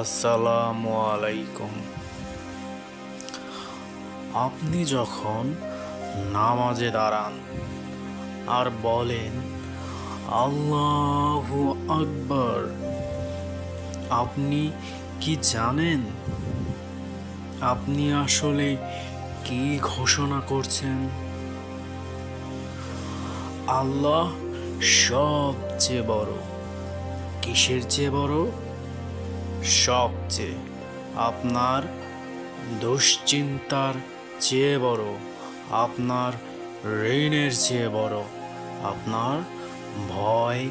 আসসালামু আলাইকুম। আপনি যখন নামাজে দাঁড়ান আর বলেন আল্লাহু আকবার, আপনি কি জানেন আপনি আসলে কি ঘোষণা করছেন? আল্লাহ সবচেয়ে বড়। কিসের চেয়ে বড়? সবচেয়ে। আপনার দুশ্চিন্তার চেয়ে বড়, আপনার ঋণের চেয়ে বড়, আপনার ভয়,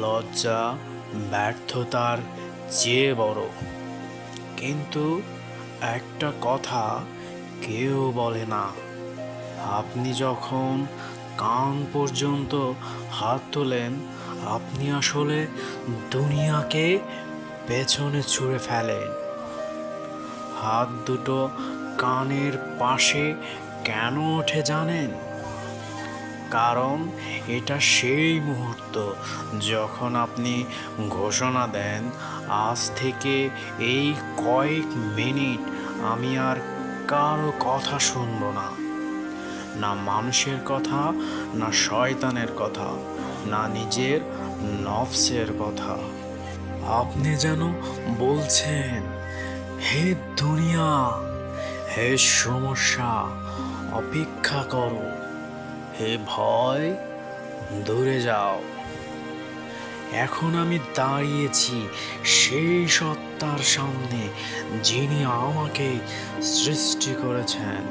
লজ্জা, ব্যর্থতার চেয়ে বড়। কিন্তু একটা কথা কেউ বলে না, আপনি যখন কান পর্যন্ত হাত তোলেন, আপনি আসলে দুনিয়াকে পেছনে ছুঁড়ে ফেলেন। হাত দুটো কানের পাশে কেন ওঠে জানেন? কারণ এটা সেই মুহূর্ত যখন আপনি ঘোষণা দেন, আজ থেকে এই কয়েক মিনিট আমি আর কারো কথা শুনব না। না মানুষের কথা, না শয়তানের কথা, না নিজের নফসের কথা। আপনি যেন বলছেন, হে দুনিয়া, হে সমস্যা, অপেক্ষা করো। হে ভয়, দূরে যাও। এখন আমি দাঁড়িয়েছি সেই সত্তার সামনে যিনি আমাকে সৃষ্টি করেছেন।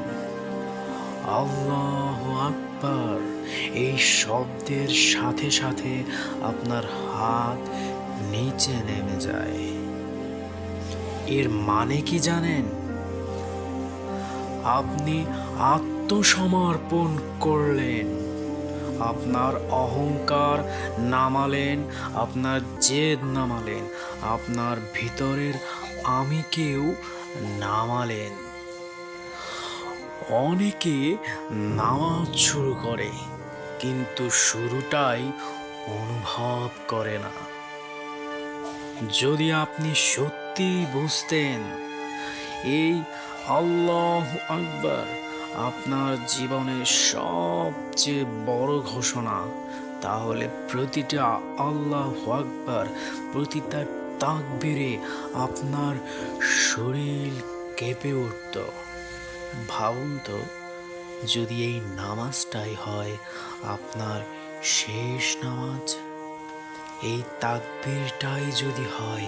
আল্লাহু আকবার, এই শব্দের সাথে সাথে আপনার হাত নিচে নেমে যায়। এর মানে কি জানেন? আপনি আত্মসমর্পণ করলেন, আপনার অহংকার নামালেন, আপনার জেদ নামালেন, আপনার ভিতরের আমিকেও নামালেন। অনেকে নামাজ শুরু করে কিন্তু শুরুটাই অনুভব করে না। যদি আপনি সত্যি বুঝতেন এই আল্লাহু আকবার আপনার জীবনের সবচেয়ে বড় ঘোষণা, তাহলে প্রতিটা আল্লাহু আকবার, প্রতিটা তাকবীরে আপনার শরীর কেঁপে উঠত। ভাবুন তো, যদি এই নামাজটাই হয় আপনার শেষ নামাজ, এই তাকবীরটাই যদি হয়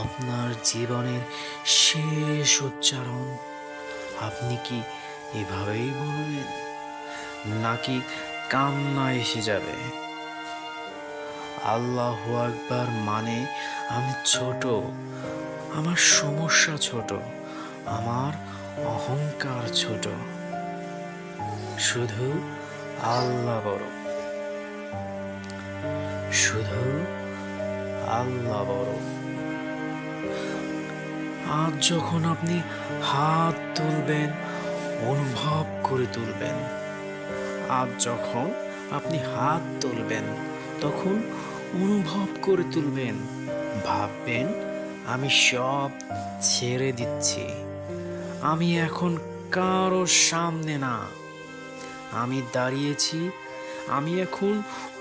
আপনার জীবনের শেষ উচ্চারণ, আপনি কি এভাবেই বলবেন, নাকি কান্না এসে যাবে? আল্লাহু আকবার মানে আমি ছোট, আমার সমস্যা ছোট, আমার অহংকার ছোট, শুধু আল্লাহ বড়, শুধু আল্লাহ বড়। আজ যখন আপনি হাত তুলবেন, অনুভব করে তুলবেন। আজ যখন আপনি হাত তুলবেন, তখন অনুভব করে তুলবেন। ভাববেন, আমি সব ছেড়ে দিচ্ছি। আমি এখন কারো সামনে না, আমি দাঁড়িয়েছি। আমি এখন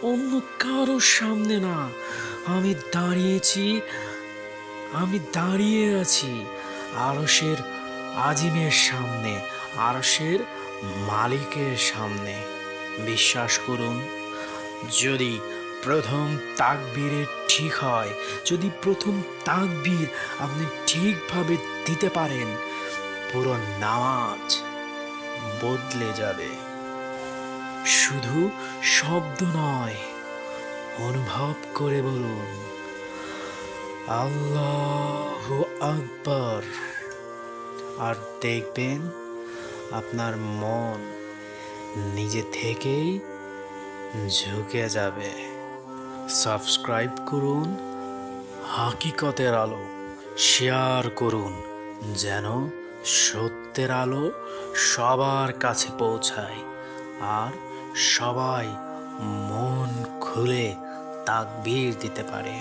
অন্য কারো সামনে না, আমি দাঁড়িয়েছি, আমি দাঁড়িয়ে আছি আরশের আজিমের সামনে, আরশের মালিকের সামনে। বিশ্বাস করুন, যদি প্রথম তাকবীরে ঠিক হয়, যদি প্রথম তাকবীর আপনি ঠিকভাবে দিতে পারেন, পুরো নামাজ বদলে যাবে। শুধু শব্দ নয়, অনুভব করে বলুন আল্লাহু আকবার, আর দেখবেন আপনার মন নিজে থেকেই ঝুঁকে যাবে। সাবস্ক্রাইব করুন হাকিকতের আলো, শেয়ার করুন যেন সত্যের আলো সবার কাছে পৌঁছায়, আর সবাই মন খুলে তাকবীর দিতে পারে।